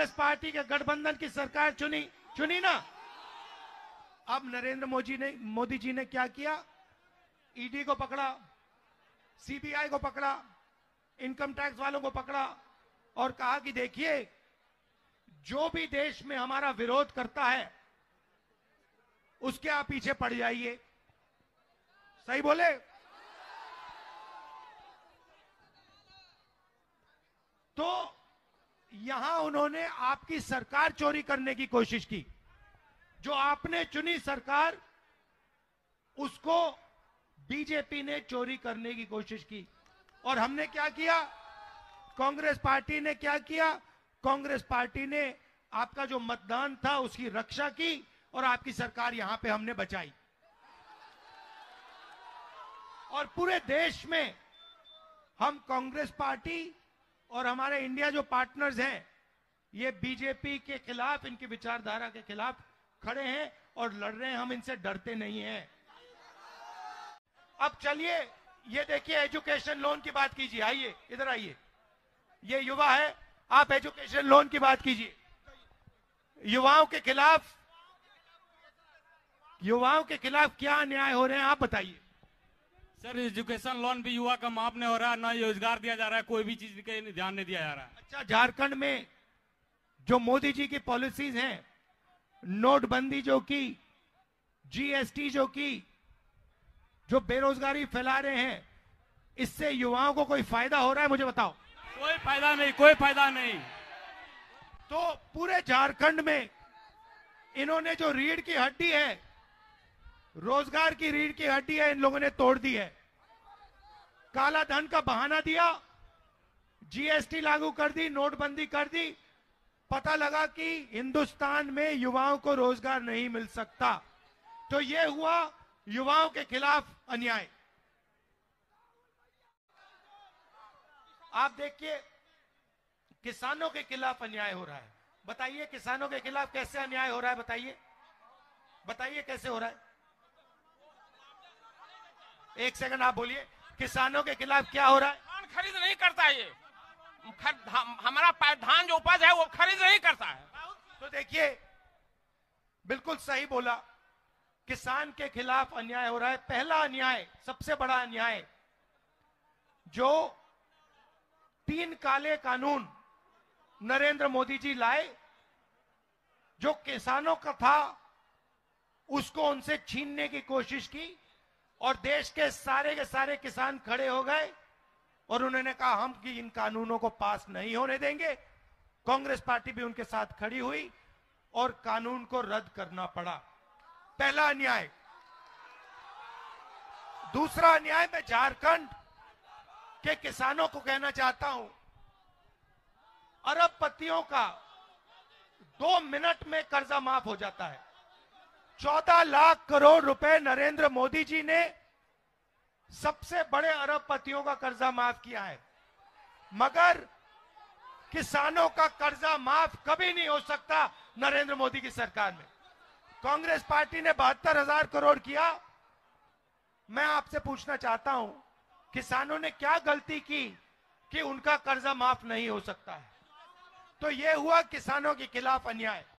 Congress party के गठबंधन की सरकार चुनी ना। अब नरेंद्र मोदी जी ने क्या किया? ईडी को पकड़ा, सीबीआई को पकड़ा, इनकम टैक्स वालों को पकड़ा और कहा कि देखिए, जो भी देश में हमारा विरोध करता है उसके आप पीछे पड़ जाइए। सही बोले? तो यहां उन्होंने आपकी सरकार चोरी करने की कोशिश की। जो आपने चुनी सरकार, उसको बीजेपी ने चोरी करने की कोशिश की। और हमने क्या किया? कांग्रेस पार्टी ने क्या किया? कांग्रेस पार्टी ने आपका जो मतदान था उसकी रक्षा की और आपकी सरकार यहां पे हमने बचाई। और पूरे देश में हम कांग्रेस पार्टी और हमारे इंडिया जो पार्टनर्स हैं, ये बीजेपी के खिलाफ, इनकी विचारधारा के खिलाफ खड़े हैं और लड़ रहे हैं। हम इनसे डरते नहीं हैं। अब चलिए, ये देखिए, एजुकेशन लोन की बात कीजिए। आइए, इधर आइए। ये युवा है, आप एजुकेशन लोन की बात कीजिए। युवाओं के खिलाफ क्या अन्याय हो रहे हैं, आप बताइए। सर, एजुकेशन लोन भी युवा का माफ नहीं हो रहा है, ना रोजगार दिया जा रहा है, कोई भी चीज का ध्यान नहीं दिया जा रहा है। अच्छा, झारखंड में जो मोदी जी की पॉलिसीज हैं, नोटबंदी जो की, जीएसटी जो की, जो बेरोजगारी फैला रहे हैं, इससे युवाओं को कोई फायदा हो रहा है? मुझे बताओ। कोई फायदा नहीं, कोई फायदा नहीं। तो पूरे झारखंड में इन्होंने जो रीढ़ की हड्डी है, रोजगार की रीढ़ की हड्डी है, इन लोगों ने तोड़ दी है। काला धन का बहाना दिया, जीएसटी लागू कर दी, नोटबंदी कर दी। पता लगा कि हिंदुस्तान में युवाओं को रोजगार नहीं मिल सकता। तो यह हुआ युवाओं के खिलाफ अन्याय। आप देखिए, किसानों के खिलाफ अन्याय हो रहा है। बताइए, किसानों के खिलाफ कैसे अन्याय हो रहा है? बताइए कैसे हो रहा है? एक सेकंड आप बोलिए, किसानों के खिलाफ क्या हो रहा है? धान खरीद नहीं करता है। ये हमारा धान जो उपज है वो खरीद नहीं करता है। तो देखिए, बिल्कुल सही बोला, किसान के खिलाफ अन्याय हो रहा है। पहला अन्याय, सबसे बड़ा अन्याय, जो 3 काले कानून नरेंद्र मोदी जी लाए, जो किसानों का था उसको उनसे छीनने की कोशिश की और देश के सारे किसान खड़े हो गए और उन्होंने कहा हम कि इन कानूनों को पास नहीं होने देंगे। कांग्रेस पार्टी भी उनके साथ खड़ी हुई और कानून को रद्द करना पड़ा। पहला अन्याय। दूसरा अन्याय, मैं झारखंड के किसानों को कहना चाहता हूं, अरबपतियों का 2 मिनट में कर्जा माफ हो जाता है। 14 लाख करोड़ रुपए नरेंद्र मोदी जी ने सबसे बड़े अरबपतियों का कर्जा माफ किया है, मगर किसानों का कर्जा माफ कभी नहीं हो सकता नरेंद्र मोदी की सरकार में। कांग्रेस पार्टी ने 72,000 करोड़ किया। मैं आपसे पूछना चाहता हूं, किसानों ने क्या गलती की कि उनका कर्जा माफ नहीं हो सकता है? तो यह हुआ किसानों के खिलाफ अन्याय।